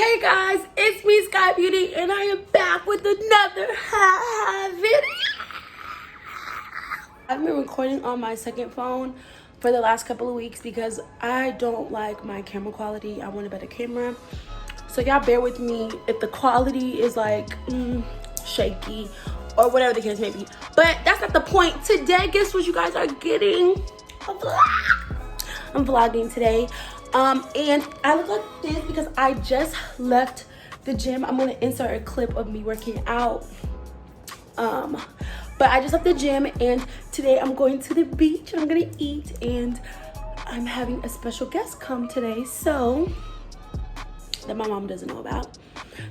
Hey guys, it's me, Sky Beauty, and I am back with another video. I've been recording on my second phone for the last couple of weeks because I don't like my camera quality. I want a better camera. So y'all bear with me if the quality is like shaky or whatever the case may be. But that's not the point. Today, guess what you guys are getting? A vlog. I'm vlogging today. And I look like this because I just left the gym. I'm gonna insert a clip of me working out. But I just left the gym and today I'm going to the beach and I'm gonna eat, and I'm having a special guest come today, so that my mom doesn't know about.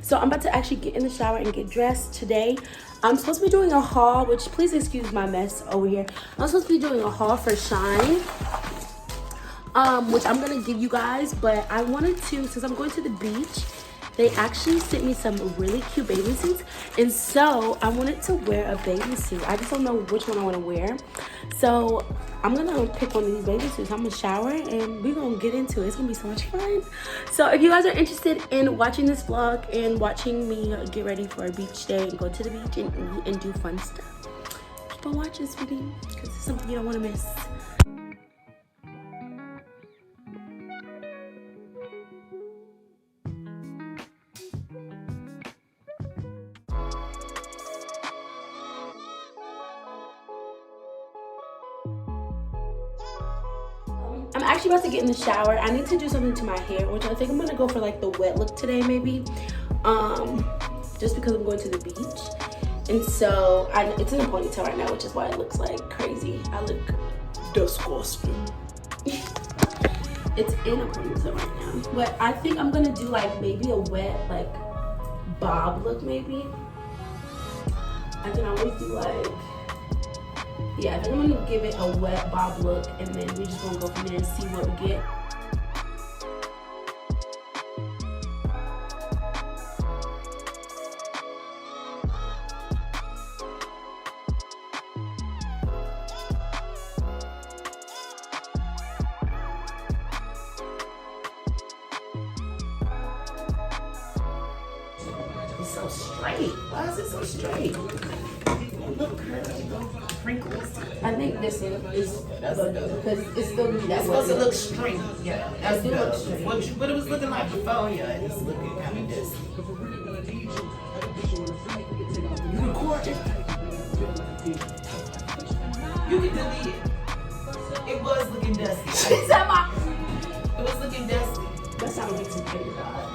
So I'm about to actually get in the shower and get dressed today. I'm supposed to be doing a haul, which please excuse my mess over here. I'm supposed to be doing a haul for Shine. Which I'm gonna give you guys, but I wanted to, since I'm going to the beach, they actually sent me some really cute bathing suits, and so I wanted to wear a bathing suit. I just don't know which one I want to wear, so I'm gonna pick one of these bathing suits. I'm gonna shower and we're gonna get into it. It's gonna be so much fun. So if you guys are interested in watching this vlog and watching me get ready for a beach day and go to the beach and eat and do fun stuff, keep on watching this video because it's something you don't want to miss. I'm actually about to get in the shower. I need to do something to my hair, which I think I'm gonna go for like the wet look today maybe. Just because I'm going to the beach. And so, it's in a ponytail right now, which is why it looks like crazy. I look disgusting. It's in a ponytail right now. But I think I'm gonna do like maybe a wet like bob look maybe. I can always do like, yeah, I think I'm gonna give it a wet bob look, and then we're just gonna go from there and see what we get. It's so straight. Why is it so straight? Look curly. Wrinkles. I think this is because it's still that's supposed to look straight. Yeah, that's it looks straight. What it was looking like before, yeah, it's looking kind of this. You recorded? You can delete it. It was looking dusty. It was looking dusty. That's how we get some paper, guys.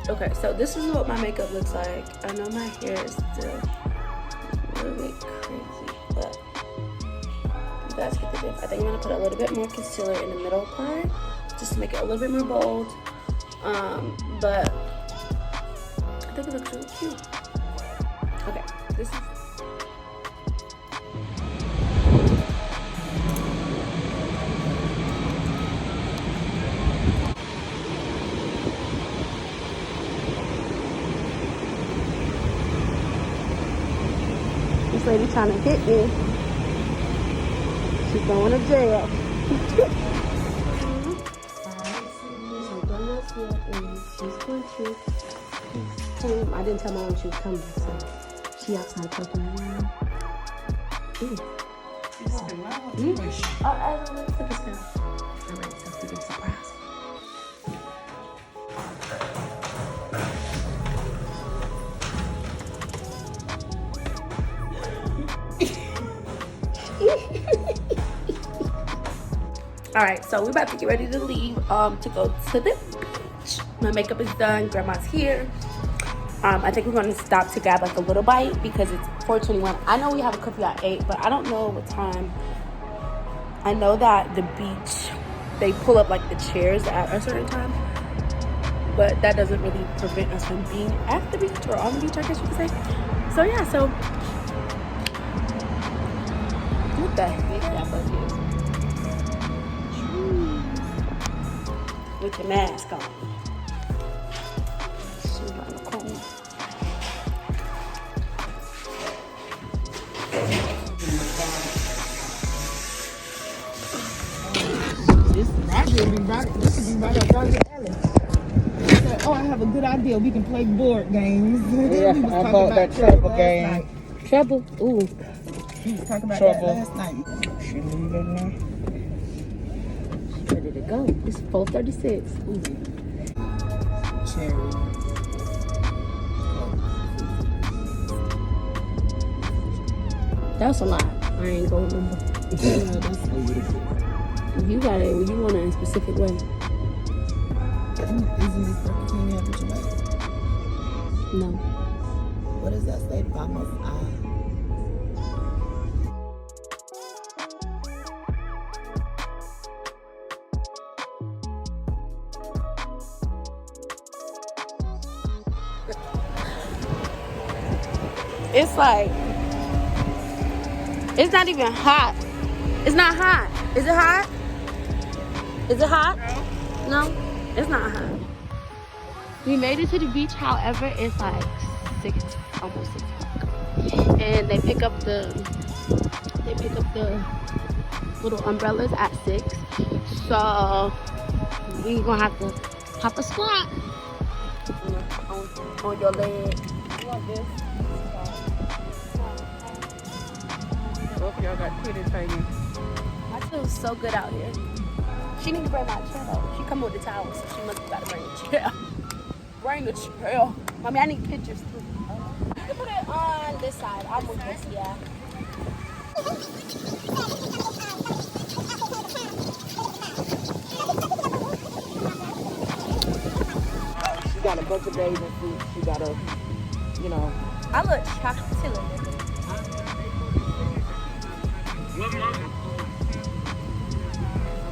Okay, so this is what my makeup looks like. I know my hair is still a little bit crazy, but you guys get the diff. I think I'm gonna put a little bit more concealer in the middle part, just to make it a little bit more bold. But I think it looks really cute. Okay, this is. This lady trying to hit me. She's going to jail. She's going to. I didn't tell Mom she was coming, so she outside talking right now. Look at this girl. Alright, so we get surprised. All right, so we're about to get ready to leave to go to the beach. My makeup is done. Grandma's here. I think we're going to stop to grab like a little bite because it's 4:21. I know we have a curfew at 8, but I don't know what time. I know that the beach, they pull up like the chairs at a certain time. but that doesn't really prevent us from being at the beach or on the beach, I guess you could say. So yeah, so what the heck that bug is? With your mask on. She's around the corner. This would be right up Roger Alley. Said, oh, I have a good idea. We can play board games. Yeah, we was I talking bought about that trouble game. night. Trouble? Ooh. We was talking about Trouble. that last night. She leave it now. Ready to go. It's 4:36. Ooh. Cherry. That's a lot. I ain't gonna remember. Yeah, that's so beautiful. You got it. You want it in a specific way. Isn't this King have what you like? No. What does that say? Vamos a. It's like, it's not even hot. It's not hot. Is it hot? Is it hot? No, it's not hot. We made it to the beach, however, it's like almost 6 o'clock. And they pick up the little umbrellas at 6. So we gonna have to hop a squat on your leg. You want this? Hope y'all got titties hanging. I feel so good out here. She need to bring my chair though. She come with the towel, so she must have got to bring the chair. Bring the chair. Mommy, I need pictures too. You can put it on this side. I'll move this, yeah. She got a bunch of bathing suits. She got a, you know. I look chocolate.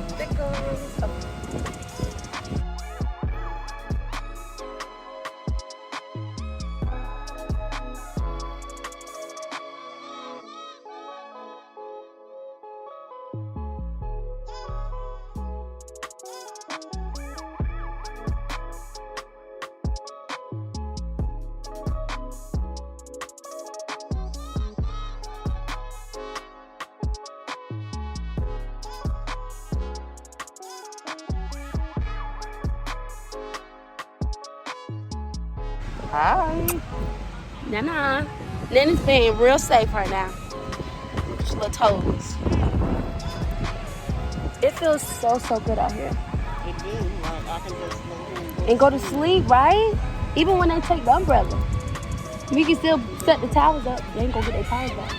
Stickers. Oh. Hi. Nah. Nanny's being real safe right now. Look at your little toes. It feels so good out here. It do. Like, I can just lay here And go to sleep, right? Even when they take the umbrella. We can still set the towels up. They ain't gonna get their towels back.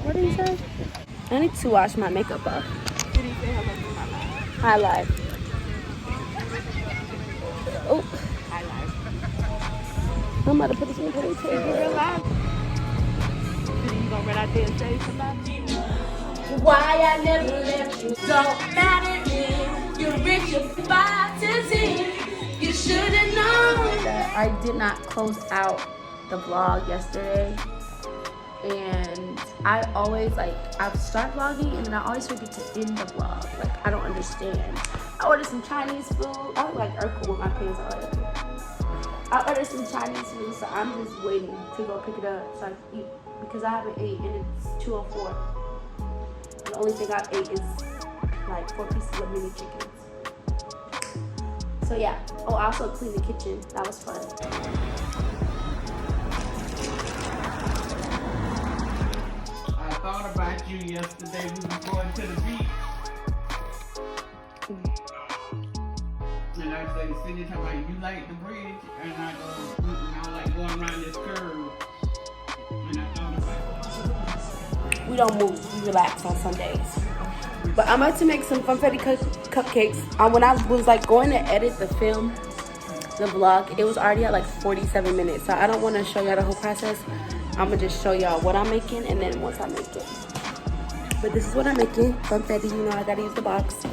What did you say? I need to wash my makeup off. Highlight. Oh. I'm about to put this in the ponytail. You gonna run out there and say somebody? Why I never left you don't matter if you're rich or 5 to 10. You should have known that I did not close out the vlog yesterday. And I always I start vlogging and then I always forget to end the vlog. Like, I don't understand. I ordered some Chinese food. I look like Urkel with my pants on. I ordered some Chinese food, so I'm just waiting to go pick it up so I can eat because I haven't ate and it's 2:04. The only thing I've ate is like 4 pieces of mini chickens. So yeah. Oh, I also cleaned the kitchen. That was fun. I thought about you yesterday. We were going to the beach. And I said, Cindy, talking about you like the bridge, and I go, I like going around this curve. And I thought about We don't move. We relax on Sundays. But I'm about to make some funfetti cupcakes. When I was like going to edit the film, the vlog, it was already at like 47 minutes. So I don't want to show y'all the whole process. I'm gonna just show y'all what I'm making, and then once I make it. But this is what I'm making. Funfetti, you know I gotta use the box.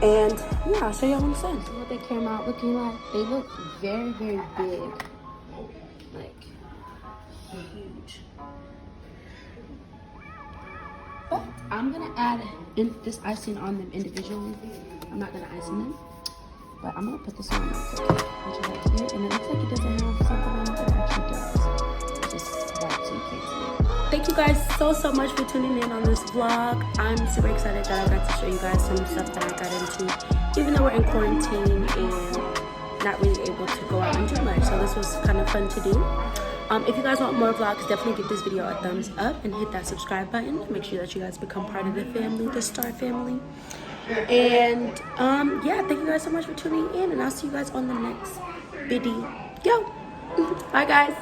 And yeah, I'll show y'all when it's done. See what they came out looking like. They look very, very big. Like huge. But I'm gonna add this icing on them individually. I'm not gonna ice them, but I'm gonna put this on my cookie, which is right here. And it looks like it doesn't have something on it, but it actually does. It's just white, so you can't see it. Thank you guys so much for tuning in on this vlog. I'm super excited that I got to show you guys some stuff that I got into, even though we're in quarantine and not really able to go out and do much. So this was kind of fun to do. If you guys want more vlogs, definitely give this video a thumbs up and hit that subscribe button. Make sure that you guys become part of the family, the Star family. And yeah, thank you guys so much for tuning in, and I'll see you guys on the next video. Bye guys.